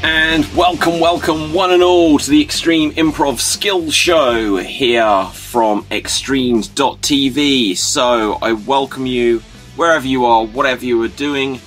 And welcome one and all to the Extreme Improv Skill Show here from extremes.tv. So I welcome you wherever you are, whatever you are doing,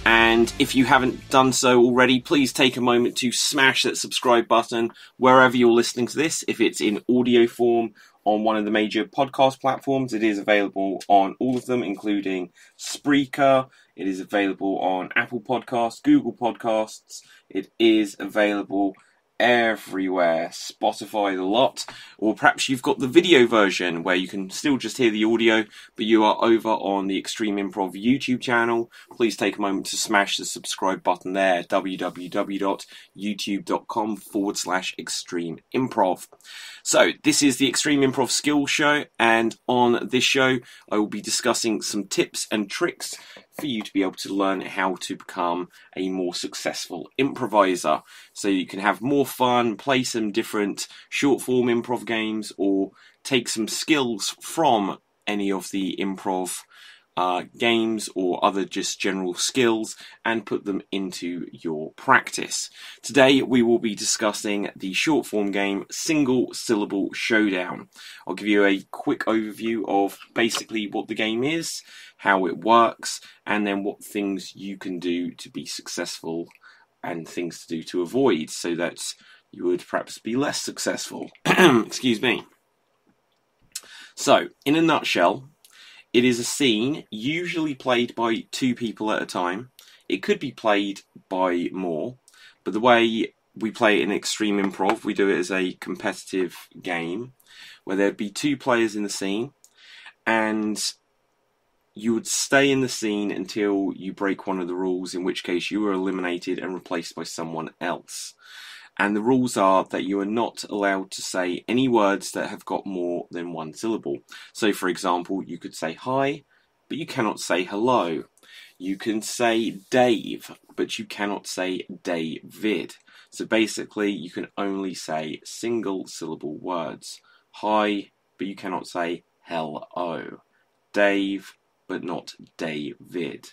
and if you haven't done so already, please take a moment to smash that subscribe button wherever you're listening to this. If it's in audio form on one of the major podcast platforms, it is available on all of them, including Spreaker. It is available on Apple Podcasts, Google Podcasts. It is available everywhere, Spotify, the lot. Or perhaps you've got the video version where you can still just hear the audio, but you are over on the Extreme Improv YouTube channel. Please take a moment to smash the subscribe button there, www.youtube.com/extreme-improv. So this is the Extreme Improv Skills Show, and on this show I will be discussing some tips and tricks for you to be able to learn how to become a more successful improviser. So you can have more fun, play some different short form improv games, or take some skills from any of the improv games or other just general skills and put them into your practice. Today we will be discussing the short form game Single Syllable Showdown. I'll give you a quick overview of basically what the game is, how it works, and then what things you can do to be successful and things to do to avoid so that you would perhaps be less successful. Excuse me. So, in a nutshell, it is a scene usually played by two people at a time. It could be played by more, but the way we play it in Extreme Improv, we do it as a competitive game where there'd be two players in the scene, and you would stay in the scene until you break one of the rules, in which case you are eliminated and replaced by someone else. And the rules are that you are not allowed to say any words that have got more than one syllable. So, for example, you could say hi, but you cannot say hello. You can say Dave, but you cannot say David. So basically, you can only say single syllable words. Hi, but you cannot say hello. Dave, but not David.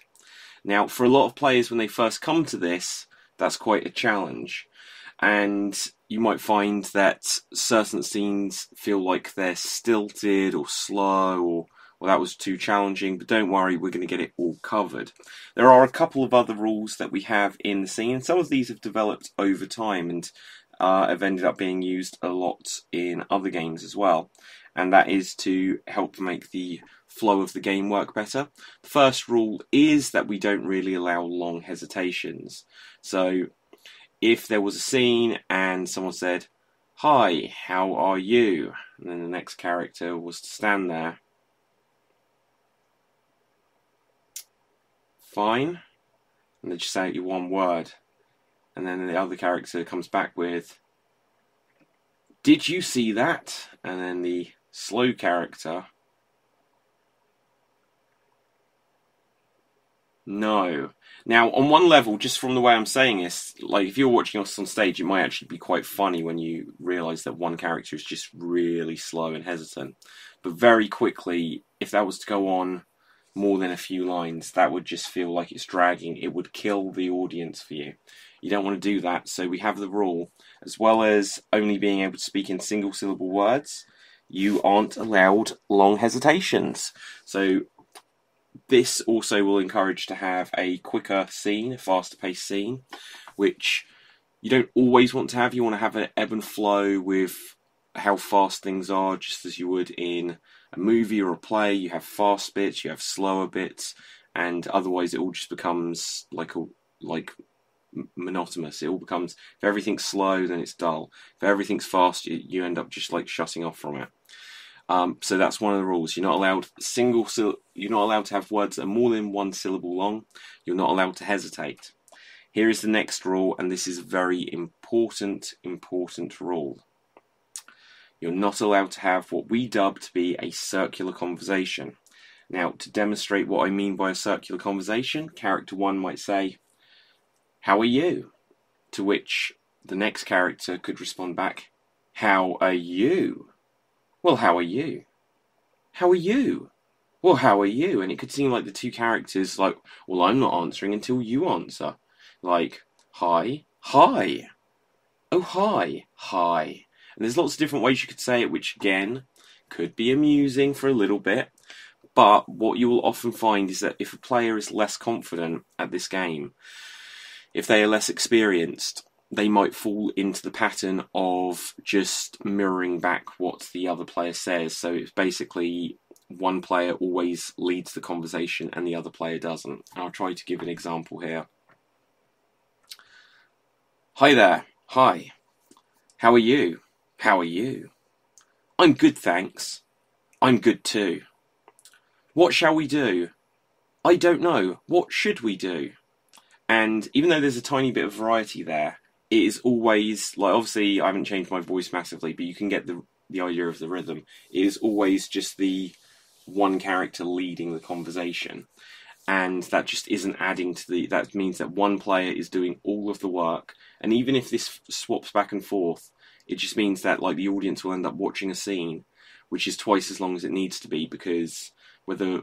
Now, for a lot of players, when they first come to this, that's quite a challenge. And you might find that certain scenes feel like they're stilted or slow, or well, that was too challenging, but don't worry, we're going to get it all covered. There are a couple of other rules that we have in the scene. Some of these have developed over time and have ended up being used a lot in other games as well. And that is to help make the flow of the game work better. The first rule is that we don't really allow long hesitations. So if there was a scene and someone said, "Hi, how are you?" and then the next character was to stand there, fine, and they just say you one word, and then the other character comes back with, "Did you see that?" and then the slow character, "No." Now, on one level, just from the way I'm saying this, like if you're watching us on stage, it might actually be quite funny when you realise that one character is just really slow and hesitant. But very quickly, if that was to go on more than a few lines, that would just feel like it's dragging. It would kill the audience for you. You don't want to do that, so we have the rule. As well as only being able to speak in single syllable words, you aren't allowed long hesitations. So this also will encourage to have a quicker scene, a faster paced scene, which you don't always want to have. You want to have an ebb and flow with how fast things are, just as you would in a movie or a play. You have fast bits, you have slower bits, and otherwise it all just becomes like monotonous. It all becomes, if everything's slow, then it's dull. If everything's fast, you end up just like shutting off from it. So that's one of the rules. You're not allowed you're not allowed to have words that are more than one syllable long. You're not allowed to hesitate. Here is the next rule, and this is a very important rule. You're not allowed to have what we dub to be a circular conversation. Now, to demonstrate what I mean by a circular conversation, character one might say, "How are you?" To which the next character could respond back, "How are you?" "Well, how are you?" "How are you?" "Well, how are you?" And it could seem like the two characters, like, well, I'm not answering until you answer. Like, "Hi, Hi. Oh, hi. Hi. And there's lots of different ways you could say it, which again could be amusing for a little bit. But what you will often find is that if a player is less confident at this game, if they are less experienced, they might fall into the pattern of just mirroring back what the other player says. So it's basically one player always leads the conversation and the other player doesn't. I'll try to give an example here. Hi there. Hi. How are you? How are you? I'm good, thanks. I'm good too. What shall we do? I don't know. What should we do? And even though there's a tiny bit of variety there, it is always, like, obviously I haven't changed my voice massively, but you can get the idea of the rhythm. It is always just the one character leading the conversation. And that just isn't adding to the, that means that one player is doing all of the work. And even if this swaps back and forth, it just means that, like, the audience will end up watching a scene which is twice as long as it needs to be, because whether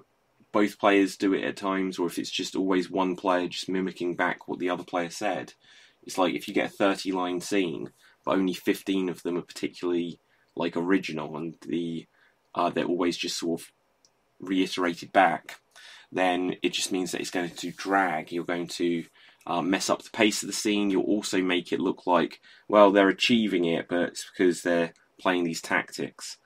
both players do it at times, or if it's just always one player just mimicking back what the other player said, it's like if you get a 30-line scene, but only 15 of them are particularly, like, original, and they're always just sort of reiterated back, then it just means that it's going to drag. You're going to mess up the pace of the scene. You'll also make it look like, well, they're achieving it, but it's because they're playing these tactics.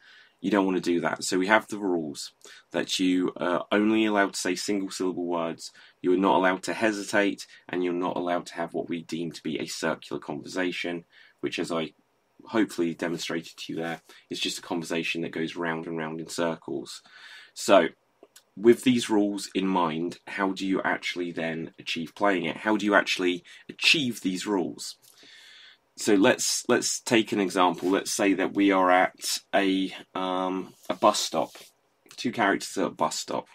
You don't want to do that. So we have the rules that you are only allowed to say single syllable words, you are not allowed to hesitate, and you're not allowed to have what we deem to be a circular conversation, which, as I hopefully demonstrated to you there, is just a conversation that goes round and round in circles. So with these rules in mind, how do you actually then achieve playing it? How do you actually achieve these rules? So let's take an example. Let's say that we are at a bus stop. Two characters at a bus stop.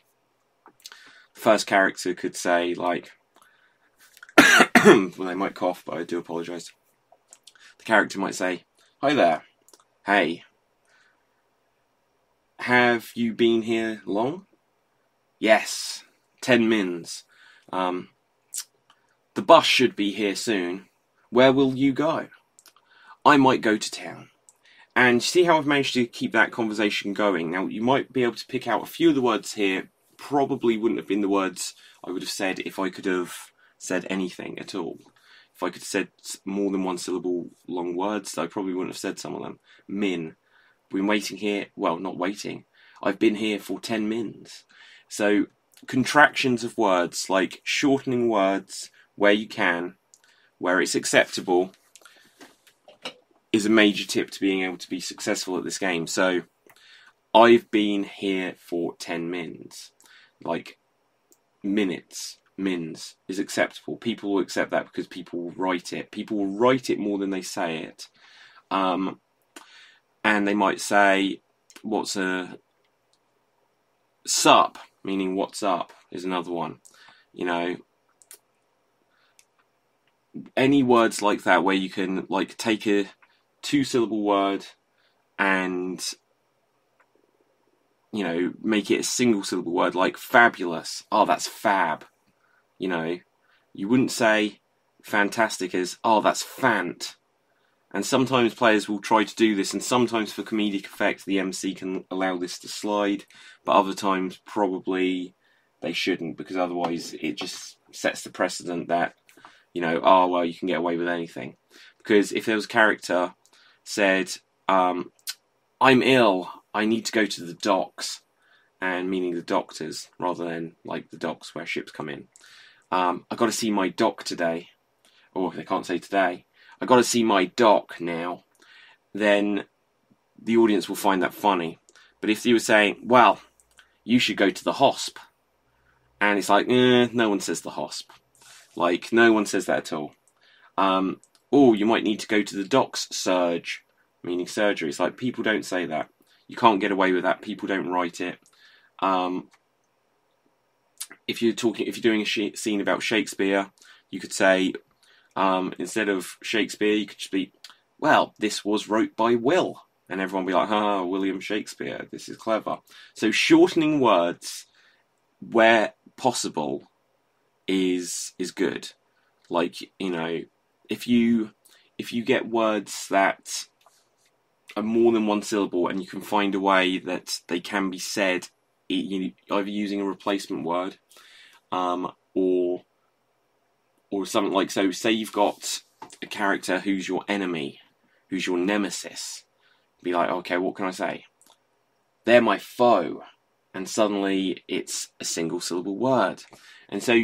First character could say, like, well, they might cough, but I do apologise. The character might say, "Hi there. Hey. Have you been here long?" "Yes, 10 mins. The bus should be here soon. Where will you go?" "I might go to town." And see how I've managed to keep that conversation going. Now, you might be able to pick out a few of the words here. Probably wouldn't have been the words I would have said if I could have said anything at all. If I could have said more than one syllable long words, I probably wouldn't have said some of them. Min. Been waiting here. Well, not waiting. I've been here for 10 mins. So, contractions of words, like shortening words where you can, where it's acceptable, is a major tip to being able to be successful at this game. So, I've been here for 10 mins. Like, minutes, mins, is acceptable. People will accept that because people will write it. People will write it more than they say it. And they might say, what's a sup, meaning what's up, is another one. You know, any words like that where you can, like, take a two-syllable word and, you know, make it a single-syllable word, like fabulous. Oh, that's fab. You know, you wouldn't say fantastic as, oh, that's fant. And sometimes players will try to do this, and sometimes for comedic effect the MC can allow this to slide, but other times probably they shouldn't, because otherwise it just sets the precedent that, you know, oh, well, you can get away with anything. Because if there was a character said, I'm ill, I need to go to the docks, and meaning the doctors, rather than, like, the docks where ships come in. I've got to see my doc today. Or they can't say today. I've got to see my doc now. Then the audience will find that funny. But if you were saying, well, you should go to the hosp, and it's like, no one says the hosp. Like, no one says that at all. Or you might need to go to the doc's surge, meaning surgery. It's like, people don't say that. You can't get away with that. People don't write it. If you're doing a scene about Shakespeare, you could say, instead of Shakespeare, you could just be, well, this was wrote by Will. And everyone will be like, William Shakespeare, this is clever. So shortening words where possible is good. Like, you know, if you get words that are more than one syllable, and you can find a way that they can be said, either using a replacement word, or something like, so say you've got a character who's your enemy, who's your nemesis. Be like, okay, what can I say? They're my foe. And suddenly it's a single syllable word. And so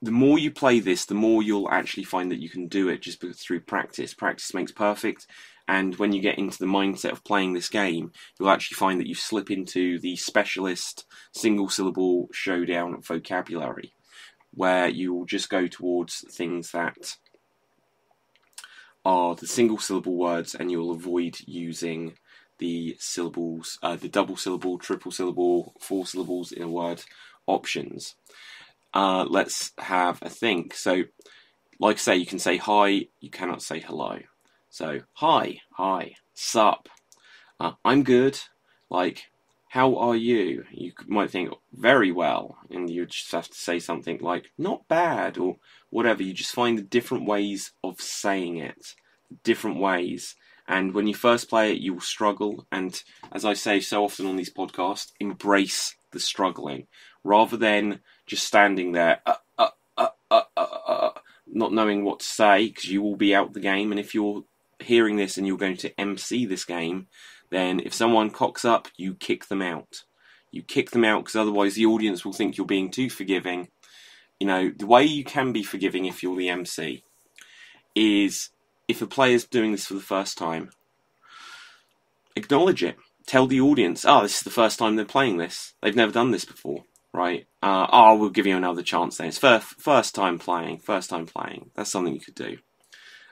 the more you play this, the more you'll actually find that you can do it just through practice. Practice makes perfect. And when you get into the mindset of playing this game, you'll actually find that you slip into the specialist single syllable showdown vocabulary, where you will just go towards things that are the single syllable words, and you'll avoid using the syllables, the double syllable, triple syllable, 4 syllables in a word options. Let's have a think. So, like I say, you can say hi, you cannot say hello. So, hi, sup, I'm good, like, how are you? You might think, very well, and you just have to say something like, not bad, or whatever. You just find the different ways of saying it, different ways. And when you first play it, you will struggle. And as I say so often on these podcasts, embrace the struggling, rather than just standing there, not knowing what to say, because you will be out the game. And if you're hearing this and you're going to MC this game, then if someone cocks up, you kick them out. You kick them out, because otherwise the audience will think you're being too forgiving. You know, the way you can be forgiving if you're the MC is, if a player's doing this for the first time, acknowledge it. Tell the audience, this is the first time they're playing this. They've never done this before, right? We'll give you another chance then. It's first time playing. That's something you could do.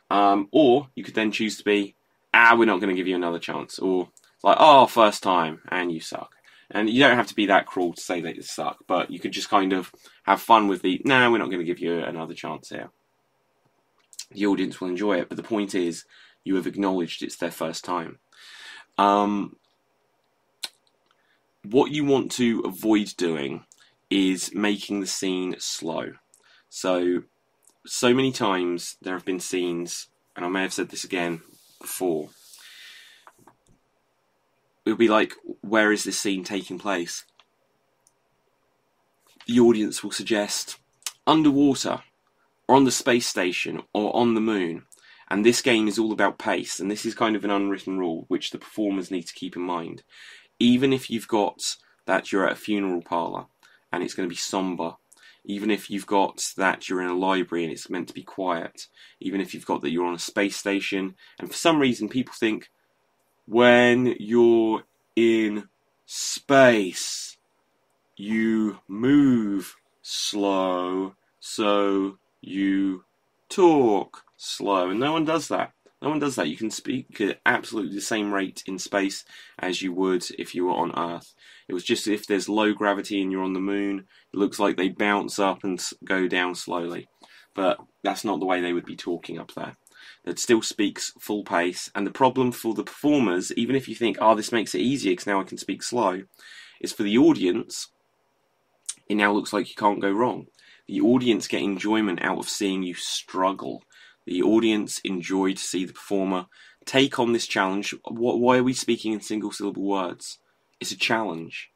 Or you could then choose to be, we're not going to give you another chance. Or, like, first time, and you suck. And you don't have to be that cruel to say that you suck, but you could just kind of have fun with we're not going to give you another chance here. The audience will enjoy it, but the point is, you have acknowledged it's their first time. What you want to avoid doing is making the scene slow. So many times there have been scenes, and I may have said this again before, it'll be like, where is this scene taking place? The audience will suggest underwater, or on the space station, or on the moon. And this game is all about pace, and this is kind of an unwritten rule which the performers need to keep in mind. Even if you've got that you're at a funeral parlour and it's going to be sombre, even if you've got that you're in a library and it's meant to be quiet, even if you've got that you're on a space station, and for some reason people think, when you're in space, you move slow, so you talk slow. And no one does that. You can speak at absolutely the same rate in space as you would if you were on Earth. It was just, if there's low gravity and you're on the moon, it looks like they bounce up and go down slowly. But that's not the way they would be talking up there. It still speaks full pace. And the problem for the performers, even if you think, this makes it easier because now I can speak slow, is for the audience, it now looks like you can't go wrong. The audience get enjoyment out of seeing you struggle. The audience enjoy to see the performer take on this challenge. Why are we speaking in single syllable words? It's a challenge.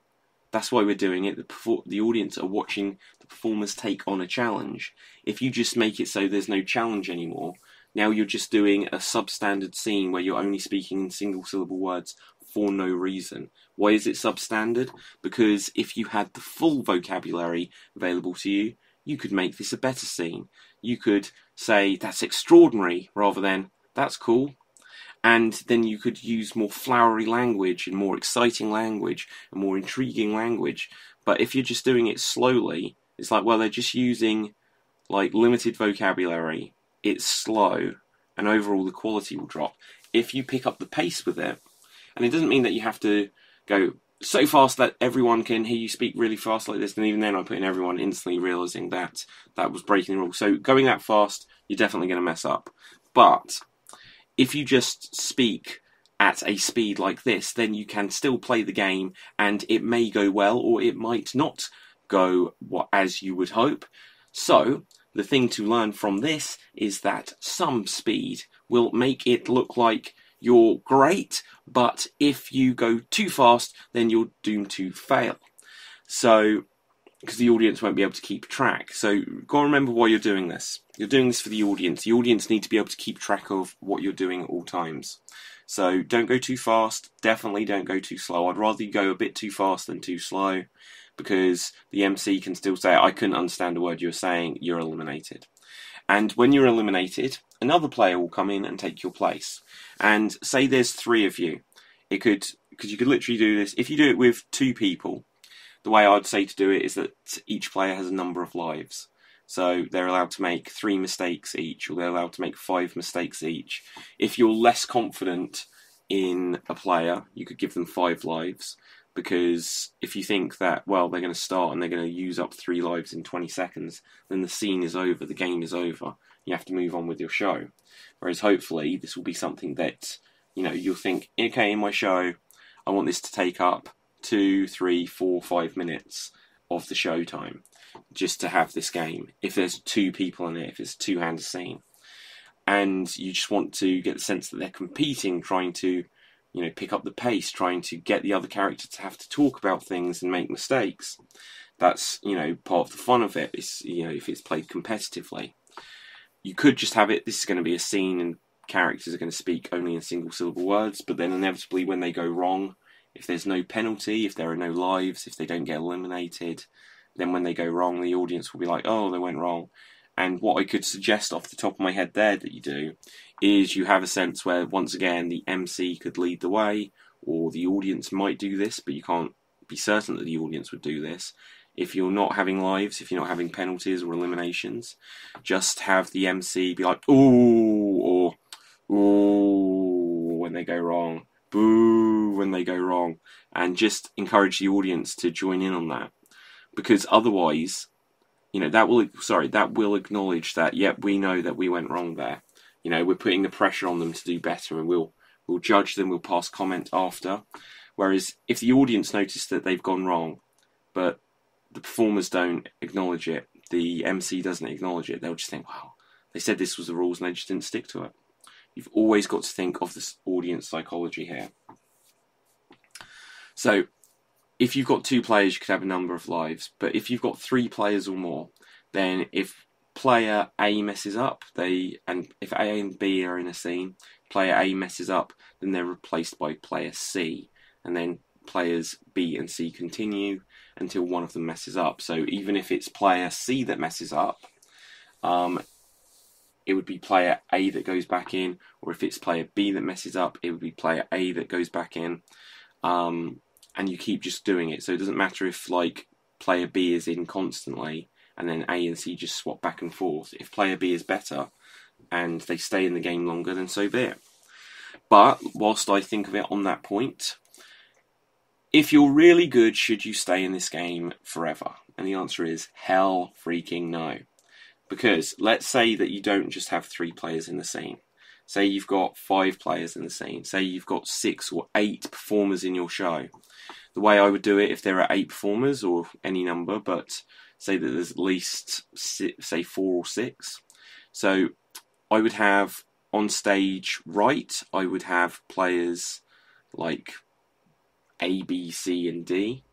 That's why we're doing it. The audience are watching the performers take on a challenge. If you just make it so there's no challenge anymore, now you're just doing a substandard scene where you're only speaking in single syllable words for no reason. Why is it substandard? Because if you had the full vocabulary available to you, you could make this a better scene. You could say, that's extraordinary, rather than, that's cool. And then you could use more flowery language and more exciting language and more intriguing language. But if you're just doing it slowly, it's like, they're just using limited vocabulary. It's slow, and overall the quality will drop. If you pick up the pace with it, and it doesn't mean that you have to go so fast that everyone can hear you speak really fast like this, and even then I put in everyone instantly realising that that was breaking the rule. So going that fast, you're definitely going to mess up. But if you just speak at a speed like this, then you can still play the game, and it may go well, or it might not go as you would hope. So the thing to learn from this is that some speed will make it look like you're great, but if you go too fast, then you're doomed to fail. So, because the audience won't be able to keep track. So, you've got to remember why you're doing this. You're doing this for the audience. The audience need to be able to keep track of what you're doing at all times. So, don't go too fast. Definitely don't go too slow. I'd rather you go a bit too fast than too slow, because the MC can still say, I couldn't understand a word you were saying, you're eliminated. And when you're eliminated, another player will come in and take your place. And say there's 3 of you. Because you could literally do this. If you do it with 2 people, the way I'd say to do it is that each player has a number of lives. So they're allowed to make 3 mistakes each, or they're allowed to make 5 mistakes each. If you're less confident in a player, you could give them 5 lives. Because if you think that, well, they're going to start and they're going to use up 3 lives in 20 seconds, then the scene is over, the game is over. You have to move on with your show. Whereas hopefully this will be something that, you'll think, okay, in my show, I want this to take up 2, 3, 4, 5 minutes of the show time just to have this game. If there's 2 people in it, if it's a 2-hander scene, and you just want to get the sense that they're competing, trying to pick up the pace, trying to get the other character to have to talk about things and make mistakes. That's, part of the fun of it. Is, if it's played competitively. You could just have it, this is going to be a scene and characters are going to speak only in single syllable words, but then inevitably when they go wrong, if there's no penalty, if there are no lives, if they don't get eliminated, then when they go wrong, the audience will be like, oh, they went wrong. And what I could suggest off the top of my head there that you do is you have a sense where, once again, the MC could lead the way, or the audience might do this, but you can't be certain that the audience would do this. If you're not having lives, if you're not having penalties or eliminations, just have the MC be like, ooh, or ooh, when they go wrong, boo, when they go wrong, and just encourage the audience to join in on that. Because otherwise, that will acknowledge that, yep, we know that we went wrong there. We're putting the pressure on them to do better, and we'll judge them, we'll pass comment after. Whereas if the audience notice that they've gone wrong, but the performers don't acknowledge it, the MC doesn't acknowledge it, they'll just think, wow, they said this was the rules and they just didn't stick to it. You've always got to think of this audience psychology here. So, if you've got 2 players, you could have a number of lives. But if you've got 3 players or more, then if player A messes up, and if A and B are in a scene, player A messes up, then they're replaced by player C. And then players B and C continue until one of them messes up. So even if it's player C that messes up, it would be player A that goes back in, or if it's player B that messes up, it would be player A that goes back in. And you keep just doing it. So it doesn't matter if, player B is in constantly, and then A and C just swap back and forth. If player B is better, and they stay in the game longer, then so be it. But, whilst I think of it on that point, if you're really good, should you stay in this game forever? And the answer is, hell freaking no. Because, let's say that you don't just have 3 players in the scene. Say you've got 5 players in the scene. Say you've got 6 or 8 performers in your show. The way I would do it, if there are 8 performers, or any number, but say that there's at least, say, 4 or 6. So I would have, on stage right, I would have players like A, B, C, and D.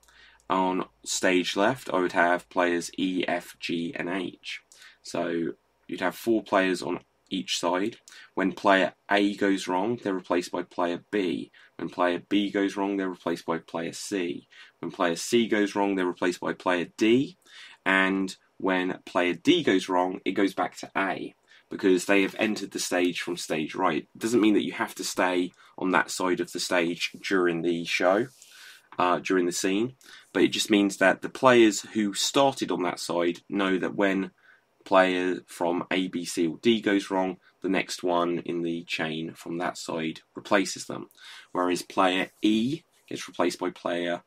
On stage left, I would have players E, F, G, and H. So you'd have 4 players on each side. When player A goes wrong, they're replaced by player B. When player B goes wrong, they're replaced by player C. When player C goes wrong, they're replaced by player D. And when player D goes wrong, it goes back to A, because they have entered the stage from stage right. It doesn't mean that you have to stay on that side of the stage during the show, during the scene, but it just means that the players who started on that side know that when player from A, B, C, or D goes wrong, the next one in the chain from that side replaces them. Whereas player E gets replaced by player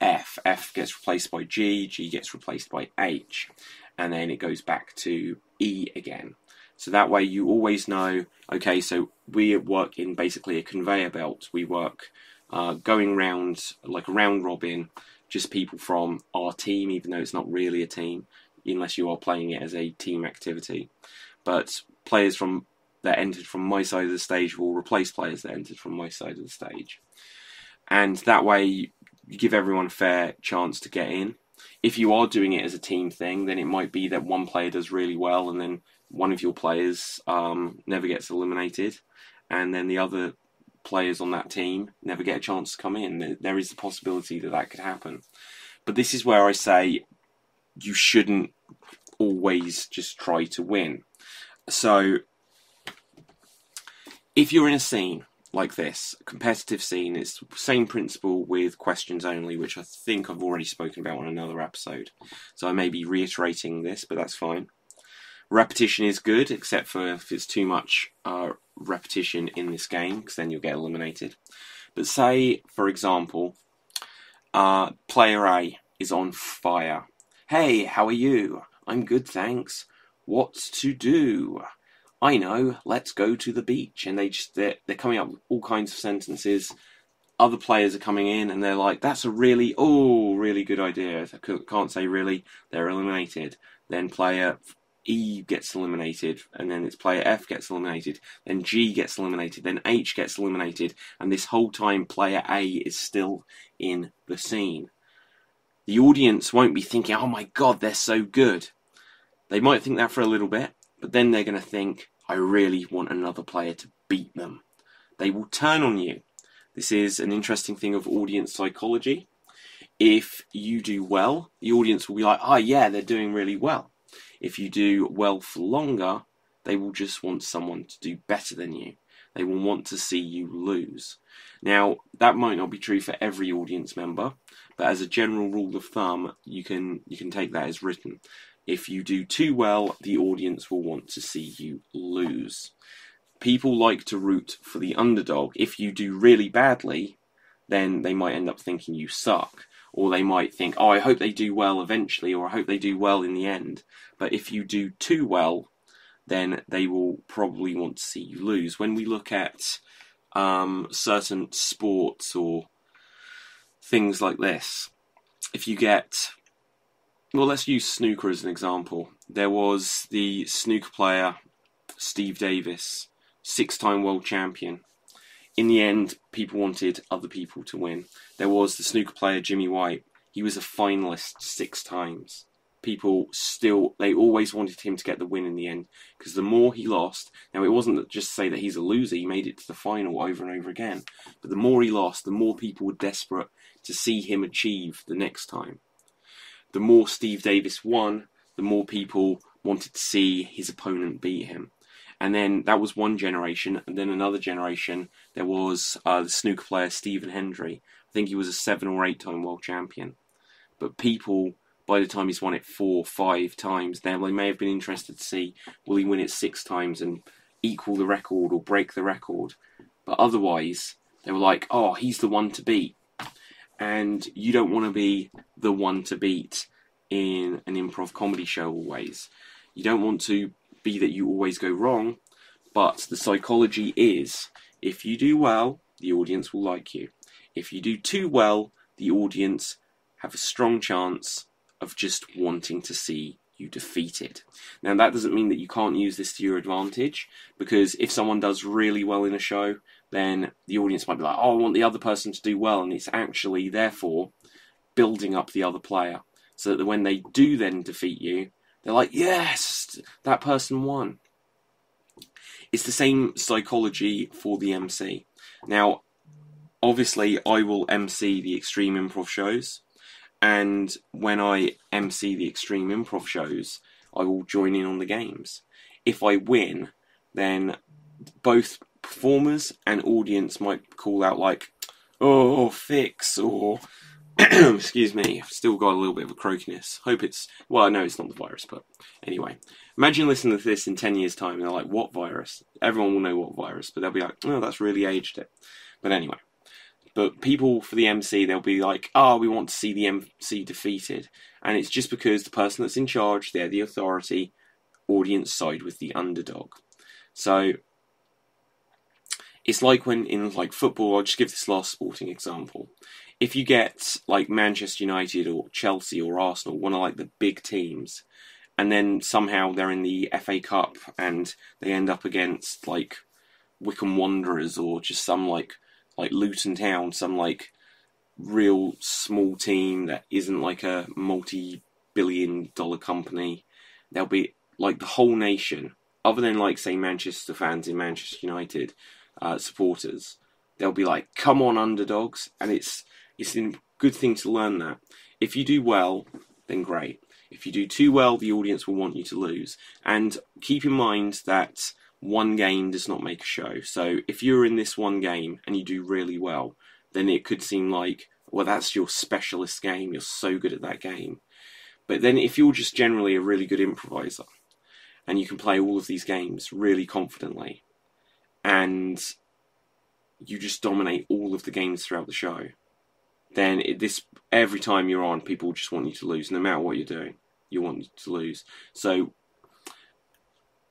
F. F gets replaced by G. G gets replaced by H. And then it goes back to E again. So that way you always know, okay, so we work in basically a conveyor belt. We work going round like a round robin, just people from our team, even though it's not really a team, unless you are playing it as a team activity. But players that entered from my side of the stage will replace players that entered from my side of the stage. And that way you give everyone a fair chance to get in. If you are doing it as a team thing, then it might be that one player does really well and then one of your players never gets eliminated, and then the other players on that team never get a chance to come in. There is the possibility that could happen. But this is where I say you shouldn't always just try to win. So if you're in a scene like this, a competitive scene, it's the same principle with questions only, which I think I've already spoken about on another episode. So I may be reiterating this, but that's fine. Repetition is good, except for if it's too much repetition in this game, because then you'll get eliminated. But say, for example, player A is on fire. Hey, how are you? I'm good, thanks. What's to do? I know, let's go to the beach. And they're coming up with all kinds of sentences. Other players are coming in and they're like, that's a really good idea. I can't say really, they're eliminated. Then player E gets eliminated, and then it's player F gets eliminated, then G gets eliminated, then H gets eliminated, and this whole time player A is still in the scene. The audience won't be thinking, oh my god, they're so good. They might think that for a little bit, but then they're going to think, I really want another player to beat them. They will turn on you. This is an interesting thing of audience psychology. If you do well, the audience will be like, oh yeah, they're doing really well. If you do well for longer, they will just want someone to do better than you. They will want to see you lose. Now, that might not be true for every audience member, but as a general rule of thumb, you can take that as written. If you do too well, the audience will want to see you lose. People like to root for the underdog. If you do really badly, then they might end up thinking you suck. Or they might think, oh, I hope they do well eventually, or I hope they do well in the end. But if you do too well, then they will probably want to see you lose. When we look at certain sports or things like this, if you get... Well, let's use snooker as an example. There was the snooker player, Steve Davis, 6-time world champion. In the end, people wanted other people to win. There was the snooker player, Jimmy White. He was a finalist 6 times. They always wanted him to get the win in the end, because the more he lost, now it wasn't just to say that he's a loser, he made it to the final over and over again, but the more he lost, the more people were desperate to see him achieve the next time. The more Steve Davis won, the more people wanted to see his opponent beat him. And then that was one generation, and then another generation, there was the snooker player Stephen Hendry. I think he was a 7 or 8-time world champion. But people, by the time he's won it 4 or 5 times, they may have been interested to see, will he win it 6 times and equal the record or break the record? But otherwise, they were like, oh, he's the one to beat. And you don't want to be the one to beat in an improv comedy show always. You don't want to be that you always go wrong, but the psychology is, if you do well, the audience will like you. If you do too well, the audience have a strong chance of just wanting to see you defeated. Now, that doesn't mean that you can't use this to your advantage, because if someone does really well in a show, then the audience might be like, oh, I want the other person to do well, and it's actually, therefore, building up the other player, so that when they do then defeat you, they're like, yes, that person won. It's the same psychology for the MC. Now, obviously, I will MC the extreme improv shows, and when I MC the extreme improv shows, I will join in on the games. If I win, then both performers and audience might call out like, oh, fix, or excuse me, I've still got a little bit of a croakiness. Hope it's, well, I know it's not the virus, but anyway. Imagine listening to this in 10 years' time, and they're like, what virus? Everyone will know what virus, but they'll be like, oh, that's really aged it. But anyway. But people for the MC, they'll be like, oh, we want to see the MC defeated. And it's just because the person that's in charge, they're the authority, audience side with the underdog. So it's like when in like football, I'll just give this last sporting example. If you get like Manchester United or Chelsea or Arsenal, one of like the big teams, and then somehow they're in the FA Cup and they end up against like Wycombe Wanderers or just some like Luton Town, some like real small team that isn't like a multi-billion-dollar company. There'll be like the whole nation, other than like say Manchester fans in Manchester United supporters. They'll be like, "Come on, underdogs!" And it's a good thing to learn that. If you do well, then great. If you do too well, the audience will want you to lose. And keep in mind that one game does not make a show. So if you're in this one game and you do really well, then it could seem like, well, that's your specialist game. You're so good at that game. But then if you're just generally a really good improviser and you can play all of these games really confidently and you just dominate all of the games throughout the show, then every time you're on, people just want you to lose. No matter what you're doing, you want to lose. So,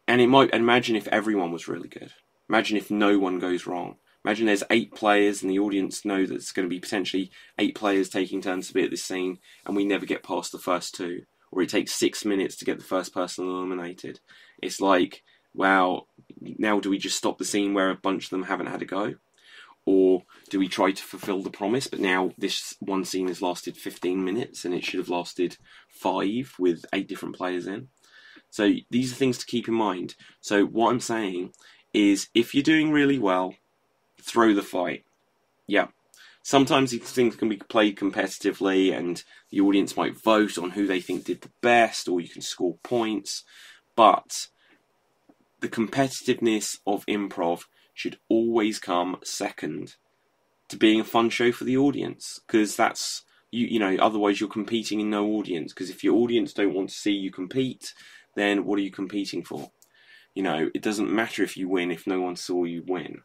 and imagine if everyone was really good. Imagine if no one goes wrong. Imagine there's 8 players and the audience know that it's going to be potentially 8 players taking turns to be at this scene and we never get past the first 2. Or it takes 6 minutes to get the first person eliminated. It's like, wow, now do we just stop the scene where a bunch of them haven't had a go? Or do we try to fulfill the promise, but now this one scene has lasted 15 minutes and it should have lasted 5 with 8 different players in? So these are things to keep in mind. So what I'm saying is, if you're doing really well, throw the fight. Yeah. Sometimes these things can be played competitively and the audience might vote on who they think did the best, or you can score points. But the competitiveness of improv should always come second to being a fun show for the audience. Because that's, you know, otherwise you're competing in no audience. Because if your audience don't want to see you compete, then what are you competing for? You know, it doesn't matter if you win if no one saw you win.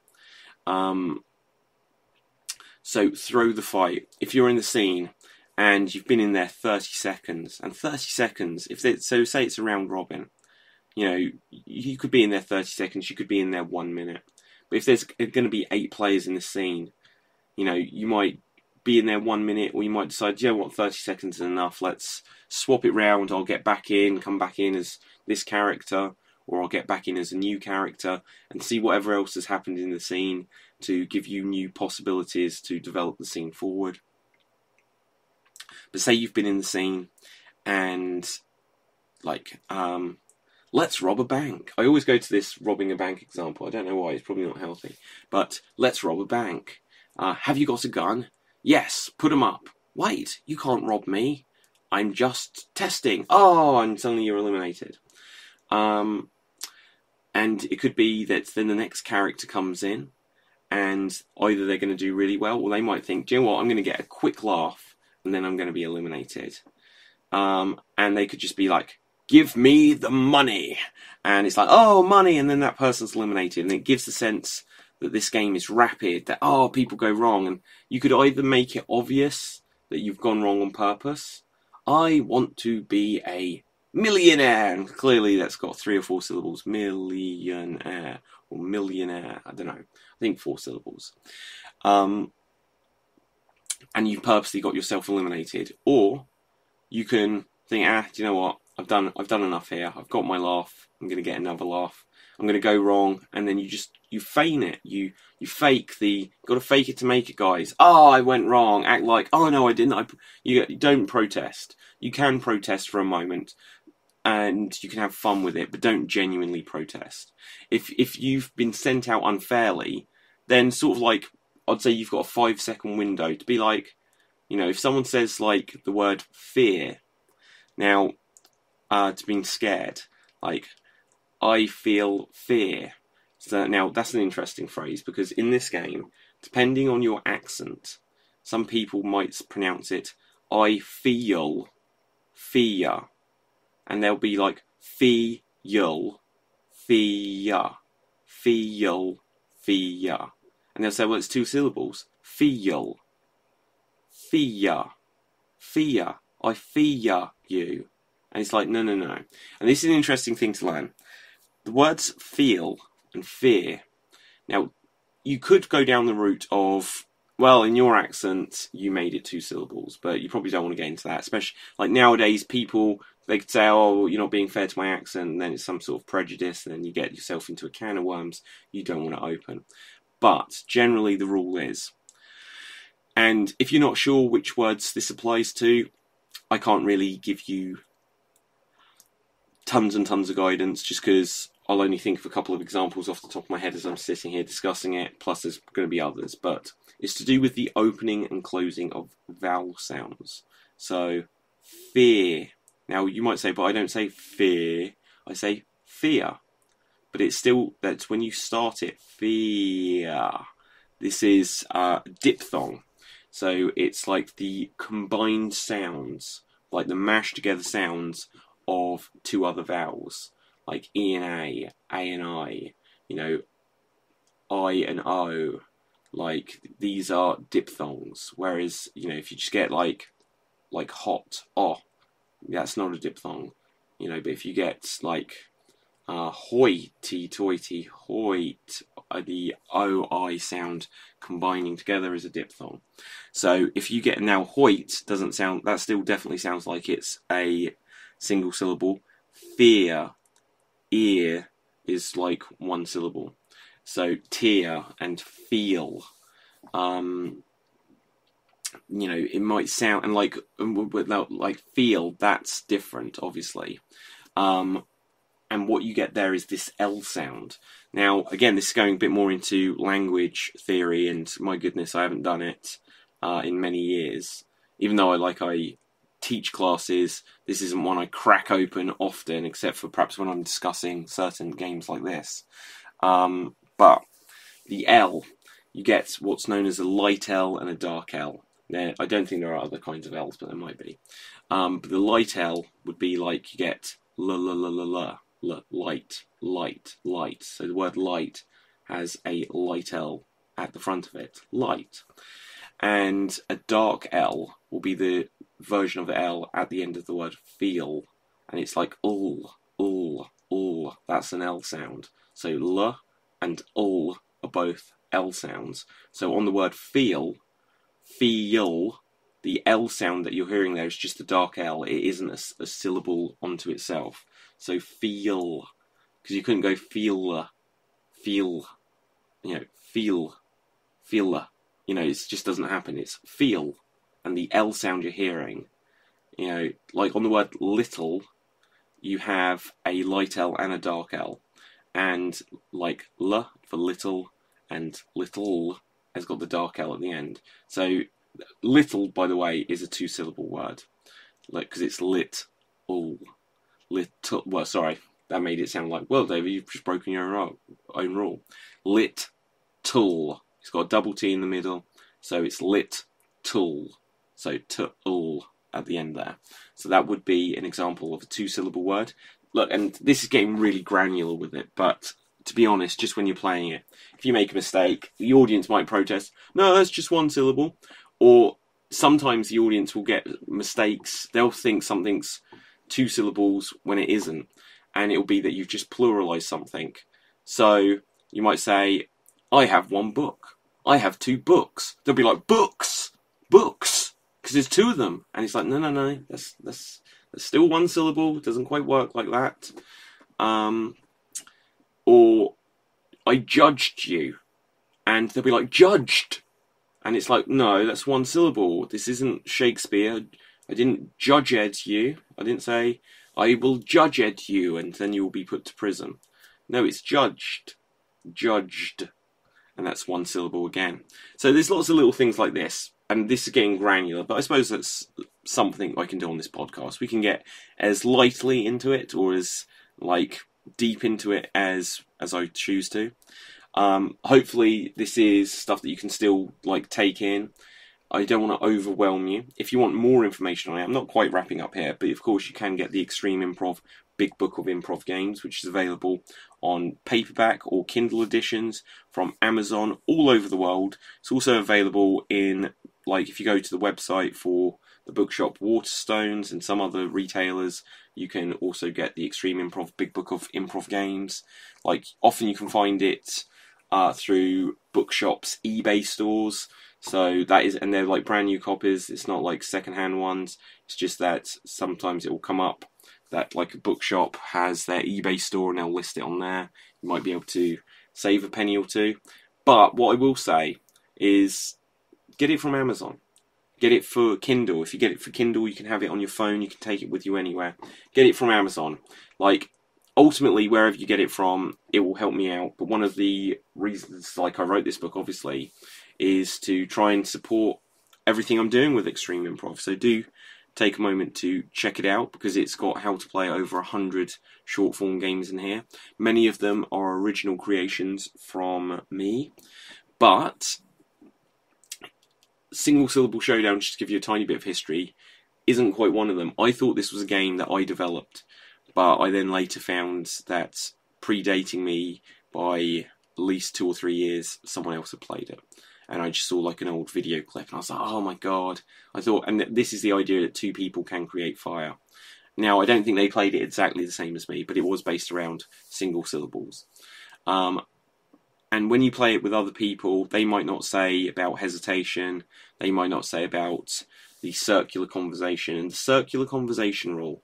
So throw the fight. If you're in the scene and you've been in there 30 seconds, and 30 seconds, so say it's a round robin, you know, you could be in there 30 seconds, you could be in there 1 minute. But if there's going to be 8 players in the scene, you know, you might be in there 1 minute, or you might decide, you know what, 30 seconds is enough, let's swap it round, I'll get back in, come back in as this character, or I'll get back in as a new character, and see whatever else has happened in the scene to give you new possibilities to develop the scene forward. But say you've been in the scene, and, like, let's rob a bank. I always go to this robbing a bank example. I don't know why, it's probably not healthy. But let's rob a bank. Have you got a gun? Yes, put 'em up. Wait, you can't rob me. I'm just testing. Oh, and suddenly you're eliminated. And it could be that then the next character comes in and either they're going to do really well, or they might think, do you know what, I'm going to get a quick laugh and then I'm going to be eliminated. And they could just be like, give me the money. And it's like, oh, money, and then that person's eliminated. And it gives the sense that this game is rapid, that, oh, people go wrong. And you could either make it obvious that you've gone wrong on purpose. I want to be a millionaire. And clearly that's got 3 or 4 syllables. Millionaire. Or millionaire. I don't know. I think 4 syllables. And you've purposely got yourself eliminated. Or you can think, do you know what? I've done enough here. I've got my laugh. I'm going to get another laugh. I'm going to go wrong, and then you feign it. You fake got to fake it to make it, guys. Oh, I went wrong. Act like, oh no, I didn't. You don't protest. You can protest for a moment, and you can have fun with it, but don't genuinely protest. If you've been sent out unfairly, then sort of like, I'd say you've got a 5-second window to be like, you know, if someone says like the word fear, now, to being scared, like, I feel fear. So now that's an interesting phrase, because in this game, depending on your accent, some people might pronounce it, I feel fear. And they'll be like, feel, fear, feel, fear. And they'll say, well, it's 2 syllables. Feel, fear, fear. I fear you. And it's like, no. And this is an interesting thing to learn. The words feel and fear. Now, you could go down the route of, well, in your accent, you made it 2 syllables, but you probably don't want to get into that. Especially, like, nowadays, people They could say, oh, you're not being fair to my accent, and then it's some sort of prejudice, and then you get yourself into a can of worms you don't want to open. But generally the rule is, and if you're not sure which words this applies to, I can't really give you tons and tons of guidance, just because I'll only think of a couple of examples off the top of my head as I'm sitting here discussing it, plus there's going to be others, but it's to do with the opening and closing of vowel sounds. So, fear. Now, you might say, but I don't say fear, I say fear. But it's still, that's when you start it, fear. This is diphthong. So it's like the combined sounds, like the mashed together sounds of two other vowels, like E and A and I, you know, I and O. Like, these are diphthongs. Whereas, you know, if you just get like hot, oh, that's not a diphthong, you know. But if you get like hoity-toity, hoit, the O-I sound combining together is a diphthong. So if you get now hoit, doesn't sound, that still definitely sounds like it's a single syllable. Fear, ear is like one syllable. So tear and feel, you know, it might sound, and like feel, that's different, obviously. And what you get there is this L sound. Now, again, this is going a bit more into language theory, and my goodness, I haven't done it in many years. Even though I teach classes, this isn't one I crack open often, except for perhaps when I'm discussing certain games like this. But the L, you get what's known as a light L and a dark L. Now, I don't think there are other kinds of L's, but there might be. But the light L would be like you get light, light, light. So the word light has a light L at the front of it, light. And a dark L will be the version of the L at the end of the word feel. And it's like ul. That's an L sound. So l and ul are both L sounds. So on the word feel, the L sound that you're hearing there is just a dark L. It isn't a syllable onto itself. So feel, because you couldn't go feel, you know, feel, you know, it just doesn't happen. It's feel, and the L sound you're hearing, you know, like on the word little, you have a light L and a dark L, and like l for little and little has got the dark L at the end. So little, by the way, is a two-syllable word, like, because it's lit, all. Little, well, sorry, that made it sound like, well, David, you've just broken your own rule. Lit, tull. It's got a double T in the middle, so it's lit, tull. So tull at the end there. So that would be an example of a two-syllable word. Look, and this is getting really granular with it, but to be honest, just when you're playing it, if you make a mistake, the audience might protest, no, that's just one syllable. Or sometimes the audience will get mistakes. They'll think something's two syllables when it isn't, and it'll be that you've just pluralized something. So you might say, I have one book. I have two books. They'll be like, books, because there's two of them. And it's like, no, that's still one syllable. It doesn't quite work like that. Or I judged you, and they'll be like, judged. And it's like, no, that's one syllable. This isn't Shakespeare. I didn't judge-ed you. I didn't say, I will judge-ed you, and then you will be put to prison. No, it's judged. Judged. And that's one syllable again. So there's lots of little things like this, and this is getting granular, but I suppose that's something I can do on this podcast. We can get as lightly into it, or as, like, deep into it as I choose to. Hopefully this is stuff that you can still, like, take in. I don't want to overwhelm you. If you want more information on it, I'm not quite wrapping up here, but of course you can get the Extreme Improv Big Book of Improv Games, which is available on paperback or Kindle editions from Amazon all over the world. It's also available in, like, if you go to the website for the bookshop Waterstones and some other retailers, you can also get the Extreme Improv Big Book of Improv Games. Like, often you can find it through bookshops, eBay stores. So that is, and they're like brand new copies. It's not like secondhand ones. It's just that sometimes it will come up that like a bookshop has their eBay store and they'll list it on there. You might be able to save a penny or two. But what I will say is get it from Amazon. Get it for Kindle. If you get it for Kindle, you can have it on your phone. You can take it with you anywhere. Get it from Amazon. Like, ultimately, wherever you get it from, it will help me out. But one of the reasons, like, I wrote this book, obviously, is to try and support everything I'm doing with Extreme Improv. So do take a moment to check it out, because it's got how to play over 100 short form games in here. Many of them are original creations from me. But Single Syllable Showdown, just to give you a tiny bit of history, isn't quite one of them. I thought this was a game that I developed, but I then later found that predating me by at least 2 or 3 years, someone else had played it. And I just saw like an old video clip and I was like, oh my god. I thought, and this is the idea that 2 people can create fire. Now, I don't think they played it exactly the same as me, but it was based around single syllables. And when you play it with other people, they might not say about hesitation, they might not say about the circular conversation. And the circular conversation rule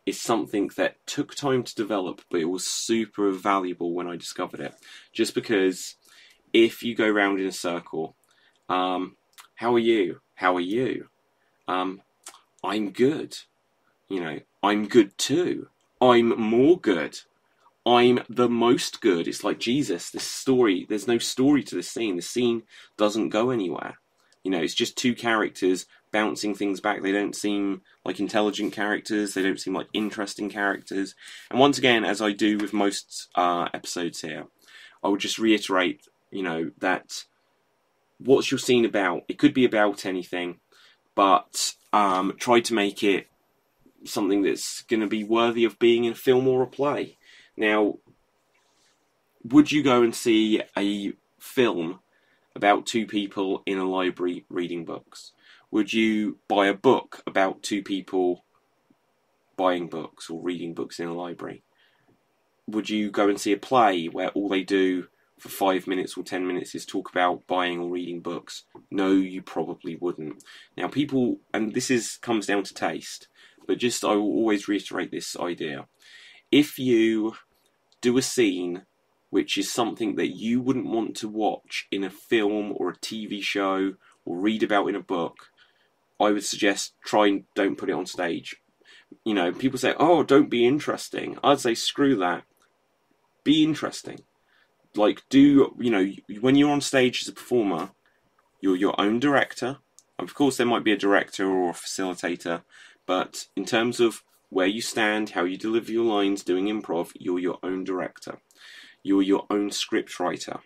is something that took time to develop, but it was super valuable when I discovered it. Just because if you go round in a circle, how are you? How are you? I'm good. You know, I'm good too. I'm more good. I'm the most good. It's like, Jesus, this story, there's no story to this scene. The scene doesn't go anywhere. You know, it's just 2 characters bouncing things back. They don't seem like intelligent characters. They don't seem like interesting characters. And once again, as I do with most episodes here, I would just reiterate, you know, that what's your scene about? It could be about anything, but try to make it something that's going to be worthy of being in a film or a play. Now, would you go and see a film about 2 people in a library reading books? Would you buy a book about 2 people buying books or reading books in a library? Would you go and see a play where all they do for 5 minutes or 10 minutes is talk about buying or reading books? No, you probably wouldn't. Now, people, and this comes down to taste, but just I will always reiterate this idea. If you do a scene which is something that you wouldn't want to watch in a film or a TV show or read about in a book, I would suggest try and don't put it on stage. You know, people say, oh, don't be interesting. I'd say, screw that. Be interesting. Like, you know, when you're on stage as a performer, you're your own director. Of course, there might be a director or a facilitator, but in terms of where you stand, how you deliver your lines, doing improv, you're your own director. You're your own script writer.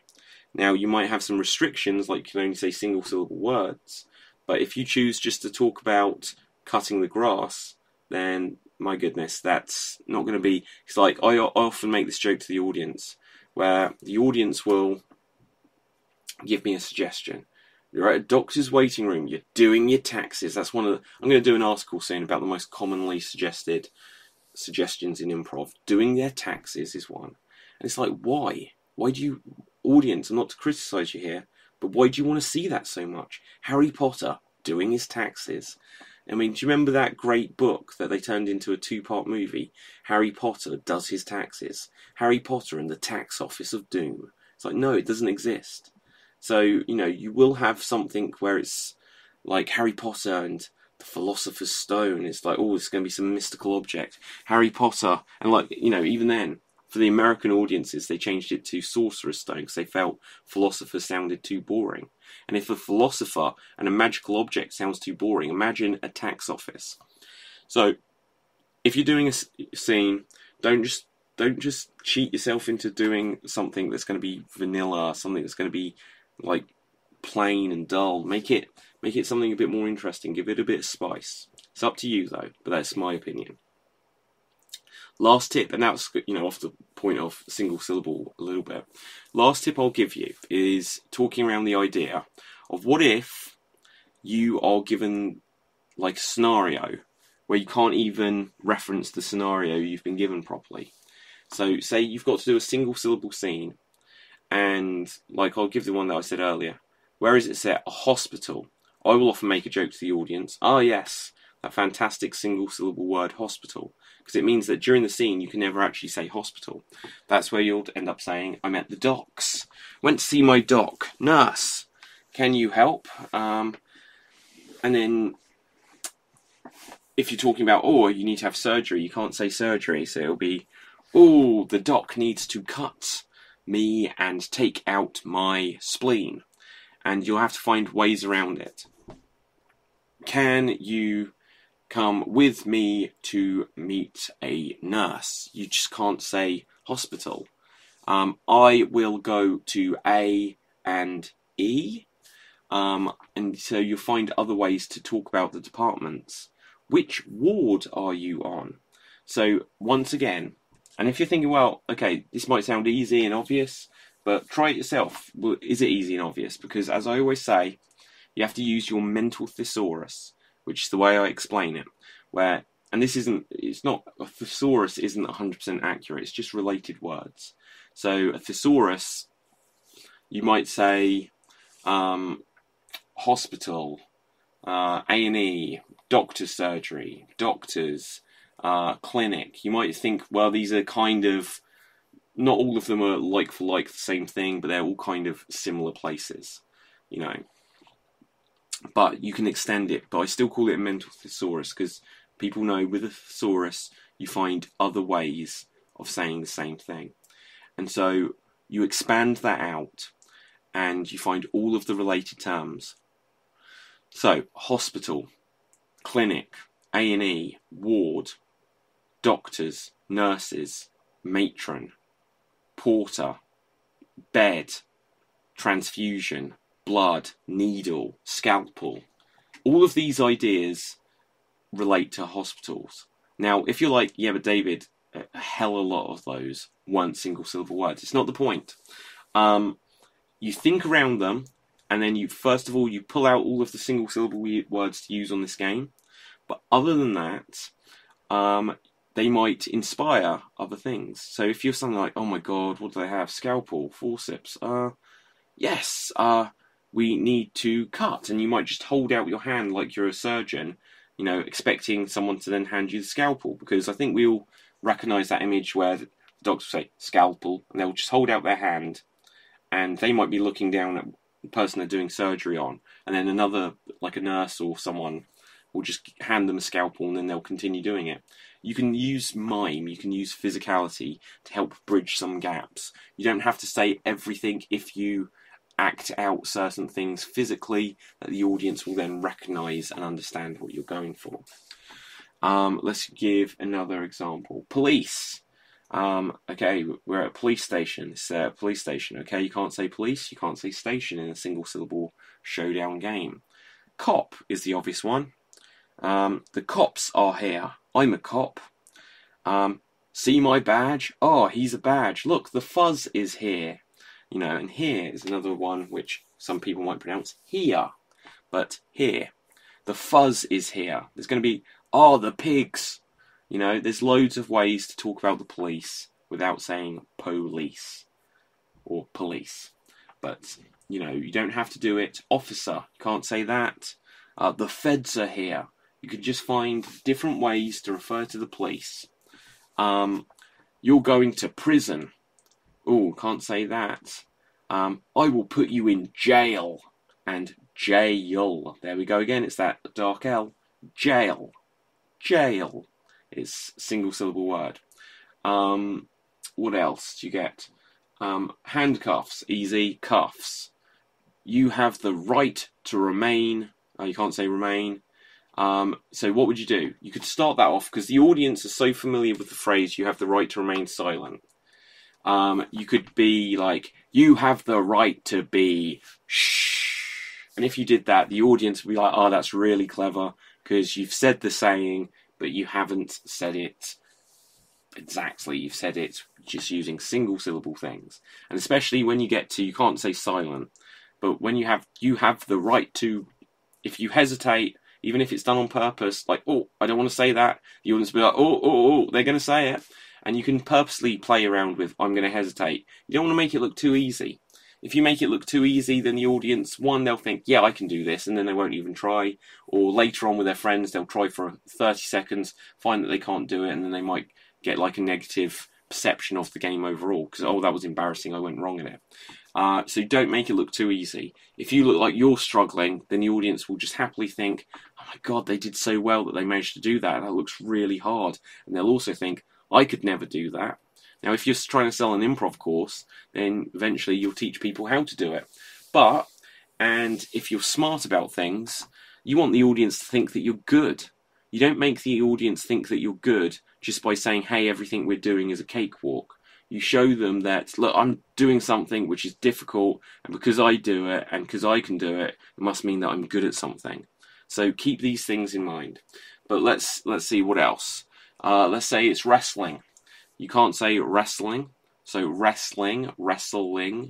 Now, you might have some restrictions, like you can only say single syllable words, but if you choose just to talk about cutting the grass, then, my goodness, that's not going to be... It's like, I often make this joke to the audience, where the audience will give me a suggestion. You're at a doctor's waiting room, you're doing your taxes. That's one of the... I'm going to do an article soon about the most commonly suggested suggestions in improv. Doing their taxes is one. And it's like, why? Why do you... Audience, I'm not to criticise you here, but why do you want to see that so much? Harry Potter doing his taxes. I mean, do you remember that great book that they turned into a 2-part movie? Harry Potter does his taxes. Harry Potter and the Tax Office of Doom. It's like, no, it doesn't exist. So, you know, you will have something where it's like Harry Potter and the Philosopher's Stone. It's like, oh, it's going to be some mystical object. Harry Potter, and like, you know, even then, for the American audiences, they changed it to Sorcerer's Stone because they felt philosopher sounded too boring. And if a philosopher and a magical object sounds too boring, imagine a tax office. So, if you're doing a scene, don't just cheat yourself into doing something that's going to be vanilla, something that's going to be like plain and dull. Make it something a bit more interesting. Give it a bit of spice. It's up to you though, but that's my opinion. Last tip, and that's, you know, off the point of single syllable a little bit. Last tip I'll give you is talking around the idea of what if you are given like a scenario where you can't even reference the scenario you've been given properly. So say you've got to do a single syllable scene, and like I'll give the one that I said earlier. Where is it set? A hospital. I will often make a joke to the audience. Ah, yes, that fantastic single syllable word, hospital. because it means that during the scene you can never actually say hospital. That's where you'll end up saying, I'm at the docks. Went to see my doc. Nurse, can you help? And then if you're talking about, oh, you need to have surgery, you can't say surgery, so it'll be, oh, the doc needs to cut me and take out my spleen. And you'll have to find ways around it. Can you come with me to meet a nurse? You just can't say hospital. I will go to A and E. And so you'll find other ways to talk about the departments. Which ward are you on? So once again, and if you're thinking, well, okay, this might sound easy and obvious, but try it yourself. Well, is it easy and obvious? Because as I always say, you have to use your mental thesaurus, which is the way I explain it. Where, and this isn't, it's not, a thesaurus isn't 100% accurate, it's just related words. So a thesaurus, you might say hospital, A&E, doctor's surgery, doctors, clinic. You might think, well, these are kind of, not all of them are like for like the same thing, but they're all kind of similar places, you know. But you can extend it, but I still call it a mental thesaurus because people know with a thesaurus you find other ways of saying the same thing. And so you expand that out and you find all of the related terms. So, hospital, clinic, A&E, ward, doctors, nurses, matron, porter, bed, transfusion, blood, needle, scalpel. All of these ideas relate to hospitals. Now, if you're like, yeah, but David, a hell of a lot of those weren't single syllable words. It's not the point. You think around them, and then you, first of all, you pull out all of the single syllable words to use on this game. But other than that, they might inspire other things. So if you're something like, oh my god, what do they have? Scalpel, forceps. Yes, we need to cut. And you might just hold out your hand like you're a surgeon, you know, expecting someone to then hand you the scalpel. Because I think we all recognise that image where the doctors say, scalpel, and they'll just hold out their hand, and they might be looking down at the person they're doing surgery on, and then another, like a nurse or someone, will just hand them a scalpel and then they'll continue doing it. You can use mime, you can use physicality to help bridge some gaps. You don't have to say everything if you act out certain things physically that the audience will then recognise and understand what you're going for. Let's give another example. Police. Okay, we're at a police station. It's a police station. Okay, you can't say police, you can't say station in a single syllable showdown game. Cop is the obvious one. The cops are here. I'm a cop. See my badge? Oh, he's a badge. Look, the fuzz is here. You know, and here is another one which some people might pronounce here, but here. The fuzz is here. There's going to be, oh, the pigs. You know, there's loads of ways to talk about the police without saying police or police. But, you know, you don't have to do it. Officer, you can't say that. The feds are here. You could just find different ways to refer to the police. You're going to prison. Oh, can't say that. I will put you in jail. And jail. There we go again. It's that dark L. Jail. Jail is a single syllable word. What else do you get? Handcuffs. Easy. Cuffs. You have the right to remain. You can't say remain. So what would you do? You could start that off because the audience are so familiar with the phrase, you have the right to remain silent. You could be like, you have the right to be shh. And if you did that, the audience would be like, oh, that's really clever because you've said the saying, but you haven't said it exactly. You've said it just using single syllable things. And especially when you get to, you can't say silent, but when you have the right to, if you hesitate, even if it's done on purpose, like, oh, I don't want to say that, the audience will be like, oh, they're going to say it. And you can purposely play around with, I'm going to hesitate. You don't want to make it look too easy. If you make it look too easy, then the audience, one, they'll think, yeah, I can do this, and then they won't even try. Or later on with their friends, they'll try for 30 seconds, find that they can't do it, and then they might get like a negative perception of the game overall, because, oh, that was embarrassing, I went wrong in it. So don't make it look too easy. If you look like you're struggling, then the audience will just happily think, oh my god, they did so well that they managed to do that. That looks really hard. And they'll also think, I could never do that. Now, if you're trying to sell an improv course, then eventually you'll teach people how to do it. And if you're smart about things, you want the audience to think that you're good. You don't make the audience think that you're good just by saying, hey, everything we're doing is a cakewalk. You show them that, look, I'm doing something which is difficult, and because I do it, and because I can do it, it must mean that I'm good at something. So keep these things in mind. But let's see what else. Let's say it's wrestling. You can't say wrestling. So wrestling,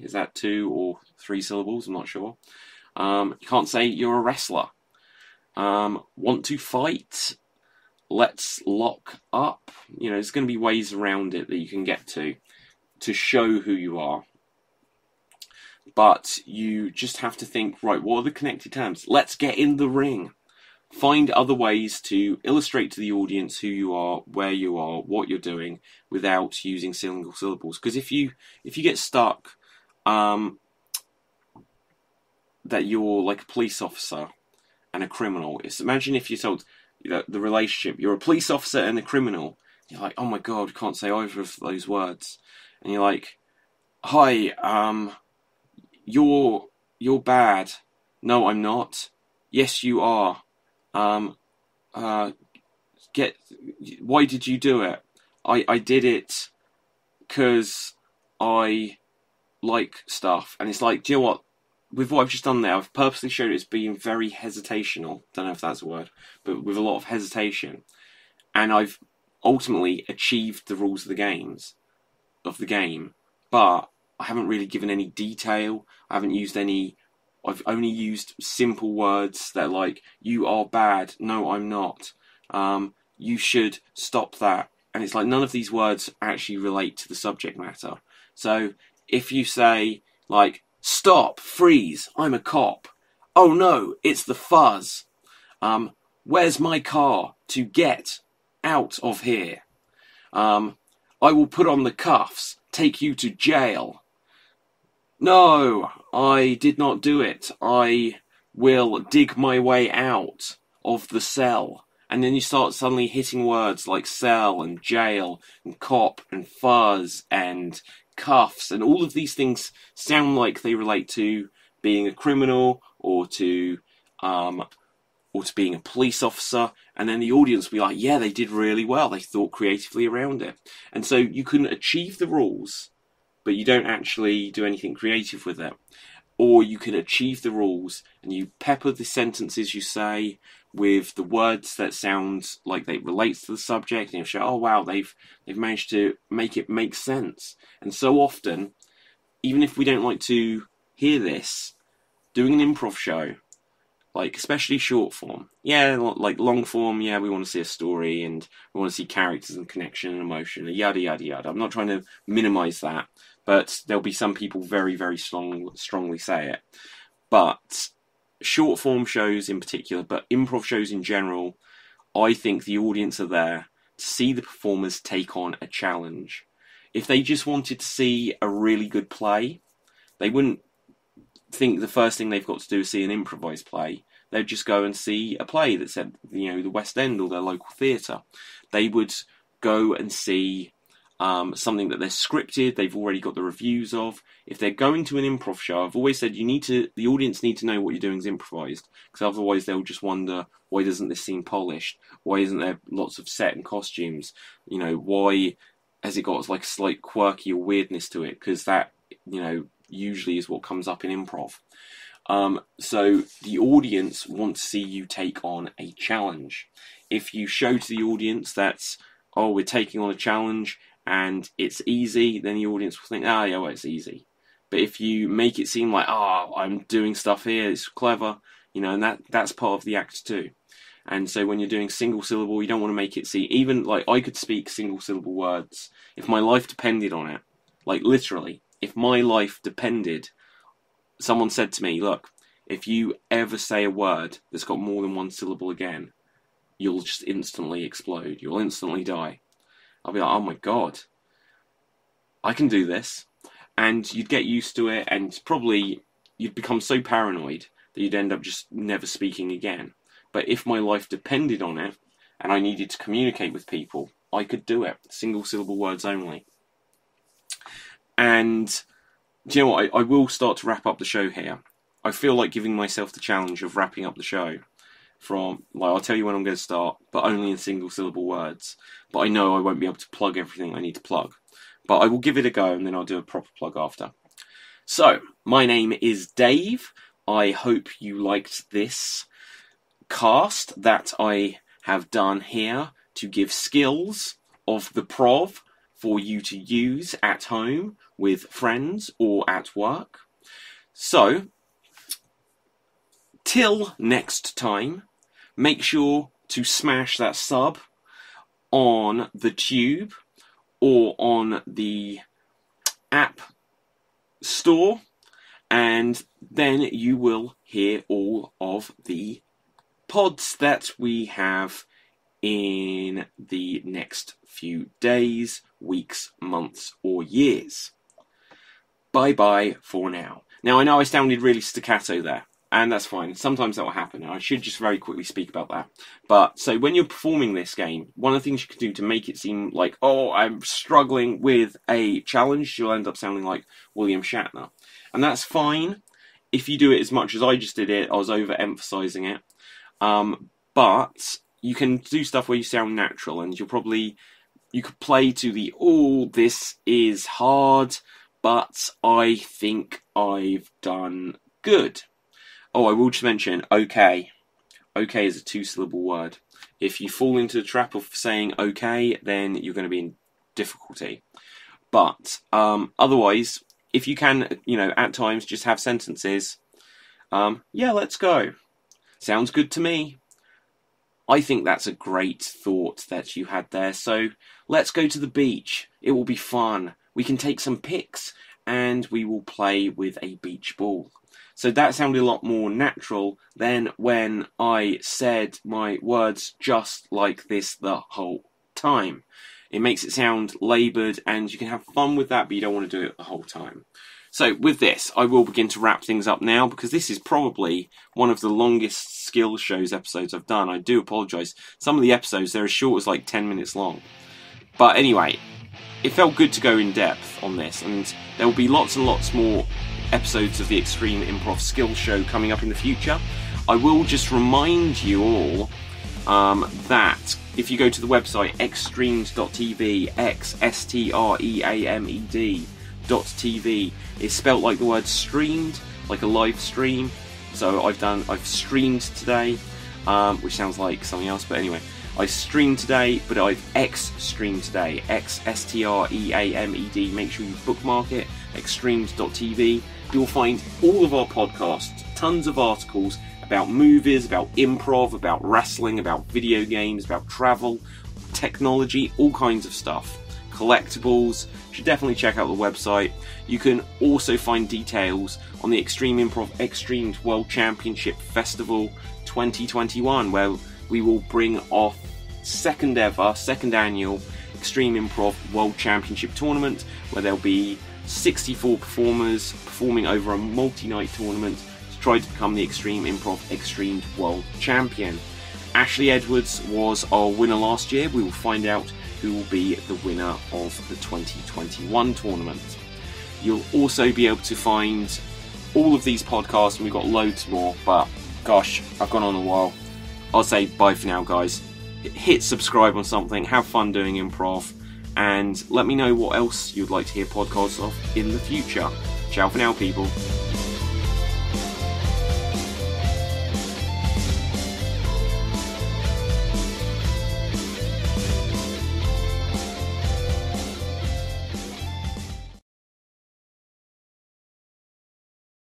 is that 2 or 3 syllables? I'm not sure. You can't say you're a wrestler. Want to fight? Let's lock up. You know, there's going to be ways around it that you can get to show who you are. But you just have to think, right, what are the connected terms? Let's get in the ring. Find other ways to illustrate to the audience who you are, where you are, what you're doing, without using single syllables. Because if you get stuck that you're like a police officer and a criminal, imagine if you're told the relationship, you're a police officer and a criminal. You're like, oh my god, I can't say either of those words. And you're like, hi, you're bad. No, I'm not. Yes, you are. Why did you do it? I did it because I like stuff. And it's like, do you know what? With what I've just done there, I've purposely showed it as being very hesitational. Don't know if that's a word, but with a lot of hesitation. And I've ultimately achieved the rules of the game. But I haven't really given any detail. I haven't used any... I've only used simple words that are like, you are bad. No, I'm not. You should stop that. And it's like, none of these words actually relate to the subject matter. So if you say, like, stop, freeze, I'm a cop. Oh no, it's the fuzz. Where's my car to get out of here? I will put on the cuffs, take you to jail. No, I did not do it. I will dig my way out of the cell. And then you start suddenly hitting words like cell and jail and cop and fuzz and cuffs, and all of these things sound like they relate to being a criminal or to being a police officer, and then the audience will be like, yeah, they did really well. They thought creatively around it. And so you can achieve the rules, but you don't actually do anything creative with it. Or you can achieve the rules and you pepper the sentences you say with the words that sound like they relate to the subject, and you show, oh wow, they've managed to make it make sense. And so often, even if we don't like to hear this, doing an improv show, like especially short form, yeah, like long form, yeah, we want to see a story and we want to see characters and connection and emotion, yada yada yada. I'm not trying to minimize that, but there'll be some people very, very strongly say it. But short form shows in particular, but improv shows in general, I think the audience are there to see the performers take on a challenge. If they just wanted to see a really good play, they wouldn't think the first thing they've got to do is see an improvised play. They'd just go and see a play that's at, you know, the West End or their local theatre. They would go and see something that they're scripted, they've already got the reviews of. If they're going to an improv show, I've always said the audience need to know what you're doing is improvised, because otherwise they'll just wonder, why doesn't this seem polished? Why isn't there lots of set and costumes? You know, why has it got like a slight quirky or weirdness to it? Because that, you know, usually is what comes up in improv. So the audience want to see you take on a challenge. If you show to the audience that, oh, we're taking on a challenge and it's easy, then the audience will think, ah, yeah, well, it's easy. But if you make it seem like, oh, I'm doing stuff here, it's clever, you know, and that's part of the act too. And so when you're doing single syllable, you don't want to make it seem, even like I could speak single syllable words if my life depended on it. Like literally, if my life depended someone said to me, look, if you ever say a word that's got more than one syllable again, you'll just instantly explode. You'll instantly die. I'll be like, oh my God, I can do this. And you'd get used to it, and probably you'd become so paranoid that you'd end up just never speaking again. But if my life depended on it, and I needed to communicate with people, I could do it. Single syllable words only. And do you know what? I will start to wrap up the show here. I feel like giving myself the challenge of wrapping up the show from, like, I'll tell you when I'm going to start, but only in single syllable words. But I know I won't be able to plug everything I need to plug. But I will give it a go, and then I'll do a proper plug after. So, my name is Dave. I hope you liked this cast that I have done here to give skills of the prov for you to use at home with friends or at work. So, till next time, make sure to smash that sub on the tube or on the app store, and then you will hear all of the pods that we have in the next few days, weeks, months, or years. Bye-bye for now. Now, I know I sounded really staccato there, and that's fine. Sometimes that will happen, and I should just very quickly speak about that. But, so when you're performing this game, one of the things you can do to make it seem like, oh, I'm struggling with a challenge, you'll end up sounding like William Shatner. And that's fine if you do it as much as I just did it. I was over-emphasizing it. But you can do stuff where you sound natural, and you could play to the, oh, this is hard, but I think I've done good. Oh, I will just mention, okay. Okay is a 2-syllable word. If you fall into the trap of saying okay, then you're going to be in difficulty. But otherwise, if you can, at times just have sentences, yeah, let's go. Sounds good to me. I think that's a great thought that you had there. So let's go to the beach. It will be fun. We can take some pics and we will play with a beach ball. So that sounded a lot more natural than when I said my words just like this the whole time. It makes it sound laboured, and you can have fun with that, but you don't want to do it the whole time. So with this, I will begin to wrap things up now, because this is probably one of the longest skill shows episodes I've done. I do apologise. Some of the episodes, they're as short as like 10 minutes long. But anyway, it felt good to go in depth on this, and there will be lots and lots more episodes of the Extreme Improv Skill Show coming up in the future. I will just remind you all that if you go to the website extremed.tv, xstreamed.tv, it's spelt like the word streamed, like a live stream. So I've streamed today, which sounds like something else, but anyway, I streamed today, but I've X-streamed today, xstreamed. Make sure you bookmark it, extremed.tv. You'll find all of our podcasts, tons of articles about movies, about improv, about wrestling, about video games, about travel, technology, all kinds of stuff. Collectibles. You should definitely check out the website. You can also find details on the Extreme Improv Extreme World Championship Festival 2021, where we will bring off second annual Extreme Improv World Championship Tournament, where there'll be 64 performers performing over a multi-night tournament to try to become the Extreme Improv Extreme World Champion. Ashley Edwards was our winner last year. We will find out who will be the winner of the 2021 tournament. You'll also be able to find all of these podcasts, and we've got loads more, but gosh, I've gone on a while. I'll say bye for now, guys. Hit subscribe on something, have fun doing improv, and let me know what else you'd like to hear podcasts of in the future. Ciao for now, people.